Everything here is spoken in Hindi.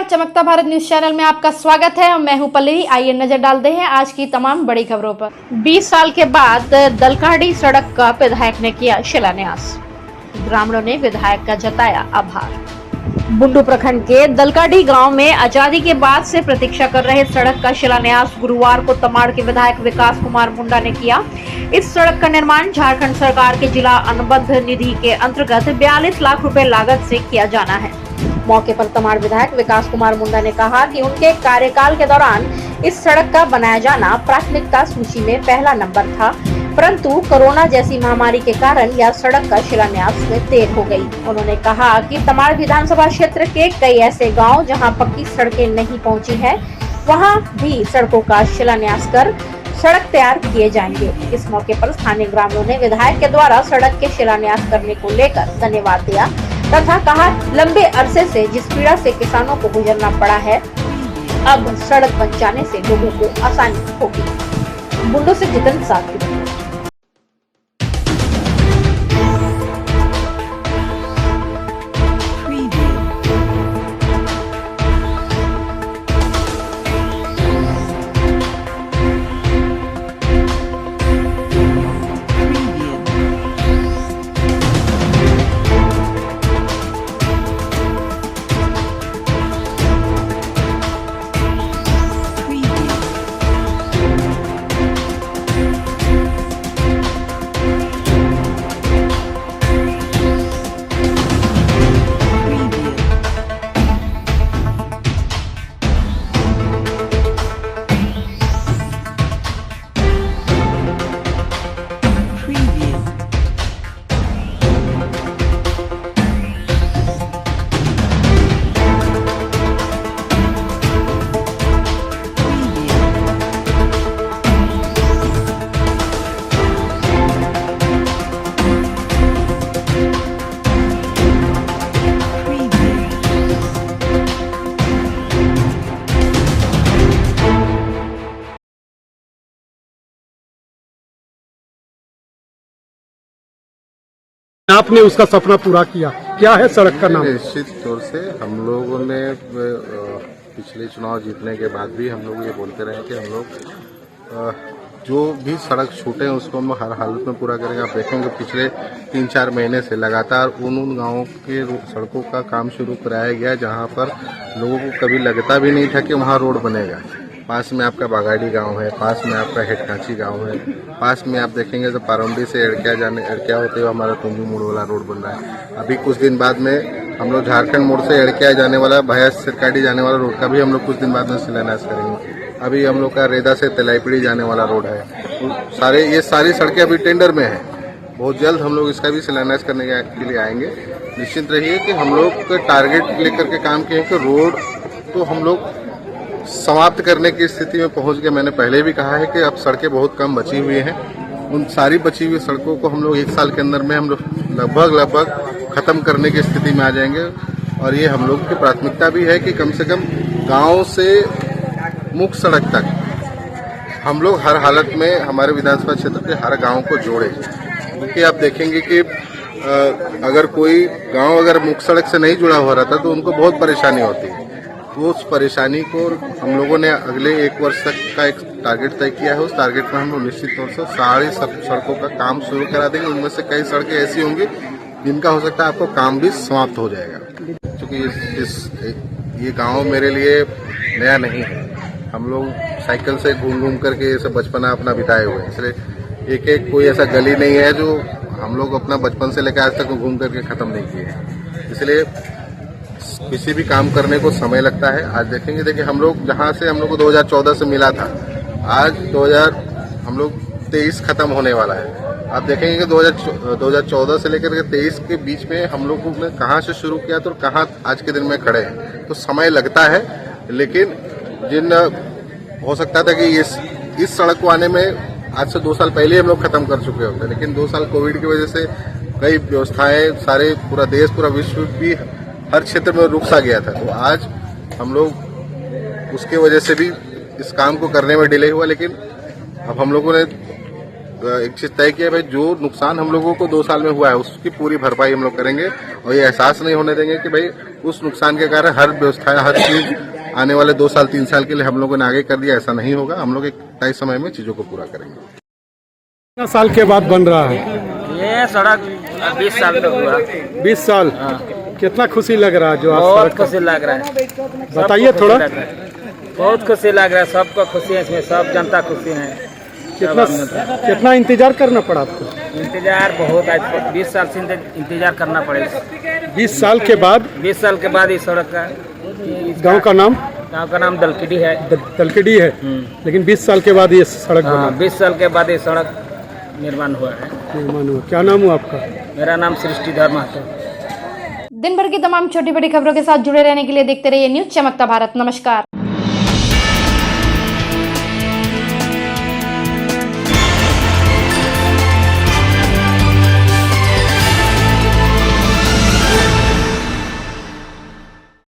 चमकता भारत न्यूज चैनल में आपका स्वागत है और मैं हूं पल्लवी। आइए नजर डालते हैं आज की तमाम बड़ी खबरों पर। 20 साल के बाद दलकाडी सड़क का विधायक ने किया शिलान्यास, ग्रामीणों ने विधायक का जताया आभार। बुंडू प्रखंड के दलकाडी गांव में आजादी के बाद से प्रतीक्षा कर रहे सड़क का शिलान्यास गुरुवार को तमाड़ के विधायक विकास कुमार मुंडा ने किया। इस सड़क का निर्माण झारखंड सरकार के जिला अनुबंध निधि के अंतर्गत 42 लाख रुपए लागत से किया जाना है। मौके पर तमाड़ विधायक विकास कुमार मुंडा ने कहा कि उनके कार्यकाल के दौरान इस सड़क का बनाया जाना प्राथमिकता सूची में पहला नंबर था, परंतु कोरोना जैसी महामारी के कारण यह सड़क का शिलान्यास में देर हो गई। उन्होंने कहा कि तमाड़ विधानसभा क्षेत्र के कई ऐसे गांव जहां पक्की सड़कें नहीं पहुंची है, वहां भी सड़कों का शिलान्यास कर सड़क तैयार किए जाएंगे। इस मौके पर स्थानीय ग्रामीणों ने विधायक के द्वारा सड़क के शिलान्यास करने को लेकर धन्यवाद दिया तथा कहा, लंबे अरसे से जिस पीड़ा से किसानों को गुजरना पड़ा है, अब सड़क बन जाने से लोगों को आसानी होगी। बुंडू से जितन साथ आपने उसका सपना पूरा किया। क्या है सड़क का नाम? निश्चित तौर से हम लोगों ने पिछले चुनाव जीतने के बाद भी हम लोग ये बोलते रहे कि हम लोग जो भी सड़क छूटे हैं उसको हम हर हालत में पूरा करेंगे। आप देखेंगे पिछले 3-4 महीने से लगातार उन गांवों के सड़कों का काम शुरू कराया गया जहां पर लोगों को कभी लगता भी नहीं था कि वहां रोड बनेगा। पास में आपका बागाड़ी गांव है, पास में आपका हेटकांची गांव है, पास में आप देखेंगे तो पारौंडी से एड़किया होते हुए हमारा तुंजू मोड़ वाला रोड बन रहा है। अभी कुछ दिन बाद में हम लोग झारखंड मोड़ से एड़किया जाने वाला भैया सिरकाडी जाने वाला रोड का भी हम लोग कुछ दिन बाद में शिलान्यास करेंगे। अभी हम लोग का रेदा से तेलाईपड़ी जाने वाला रोड है। ये सारी सड़कें अभी टेंडर में है। बहुत जल्द हम लोग इसका भी शिलान्यास करने के लिए आएंगे। निश्चिंत रहिए कि हम लोग टारगेट लेकर के काम किए कि रोड तो हम लोग समाप्त करने की स्थिति में पहुंच गए। मैंने पहले भी कहा है कि अब सड़कें बहुत कम बची हुई हैं। उन सारी बची हुई सड़कों को हम लोग 1 साल के अंदर में हम लोग लगभग खत्म करने की स्थिति में आ जाएंगे। और ये हम लोग की प्राथमिकता भी है कि कम से कम गांव से मुख्य सड़क तक हम लोग हर हालत में हमारे विधानसभा क्षेत्र के हर गांव को जोड़े। क्योंकि आप देखेंगे कि अगर कोई गांव अगर मुख्य सड़क से नहीं जुड़ा हो रहा था तो उनको बहुत परेशानी होती है। तो उस परेशानी को हम लोगों ने अगले 1 वर्ष तक का एक टारगेट तय किया है। उस टारगेट में हम लोग निश्चित तौर से सारी सड़कों का काम शुरू करा देंगे। उनमें से कई सड़कें ऐसी होंगी जिनका हो सकता है आपको काम भी समाप्त हो जाएगा। क्योंकि ये गांव मेरे लिए नया नहीं है। हम लोग साइकिल से घूम करके ये सब बचपना अपना बिताए हुए हैं। इसलिए एक कोई ऐसा गली नहीं है जो हम लोग अपना बचपन से लेकर आज तक घूम करके खत्म नहीं किए हैं। इसलिए किसी भी काम करने को समय लगता है। आज देखिए हम लोग जहाँ से हम लोग को 2014 से मिला था, आज 2023 खत्म होने वाला है। आप देखेंगे कि 2014 से लेकर के 23 के बीच में हम लोगों ने कहाँ से शुरू किया तो कहाँ आज के दिन में खड़े हैं। तो समय लगता है, लेकिन हो सकता था कि इस सड़क को आने में आज से 2 साल पहले हम लोग खत्म कर चुके होते, लेकिन 2 साल कोविड की वजह से कई व्यवस्थाएं सारे पूरा देश पूरा विश्व भी हर क्षेत्र में रुक सा गया था। तो आज हम लोग उसके वजह से भी इस काम को करने में डिले हुआ, लेकिन अब हम लोगों ने एक चीज तय किया भाई, जो नुकसान हम लोगों को 2 साल में हुआ है उसकी पूरी भरपाई हम लोग करेंगे और ये एहसास नहीं होने देंगे कि भाई उस नुकसान के कारण हर व्यवस्था हर चीज आने वाले 2 साल 3 साल के लिए हम लोगों ने आगे कर दिया, ऐसा नहीं होगा। हम लोग एक तय समय में चीजों को पूरा करेंगे। कितना साल के बाद बन रहा है? ये सड़क 20 साल तक हुआ। 20 साल। कितना खुशी लग रहा है जो आप बहुत सड़क का- खुशी लग रहा है। बताइए थोड़ा। बहुत खुशी लग रहा है, सबको खुशी है इसमें, सब जनता खुशी है। कितना इंतजार करना पड़ा आपको? इंतजार बहुत, आज 20 साल से इंतजार करना पड़ेगा। 20 साल के बाद 20 साल के बाद इस सड़क का गांव का नाम दलकिडी है। तलकेडी है, लेकिन 20 साल के बाद ये सड़क बना। 20 साल के बाद ये सड़क निर्माण हुआ है। निर्माण हुआ। क्या नाम हुआ आपका? मेरा नाम सृष्टिधर महतो। दिन भर की तमाम छोटी बड़ी खबरों के साथ जुड़े रहने के लिए देखते रहिए न्यूज चमकता भारत। नमस्कार।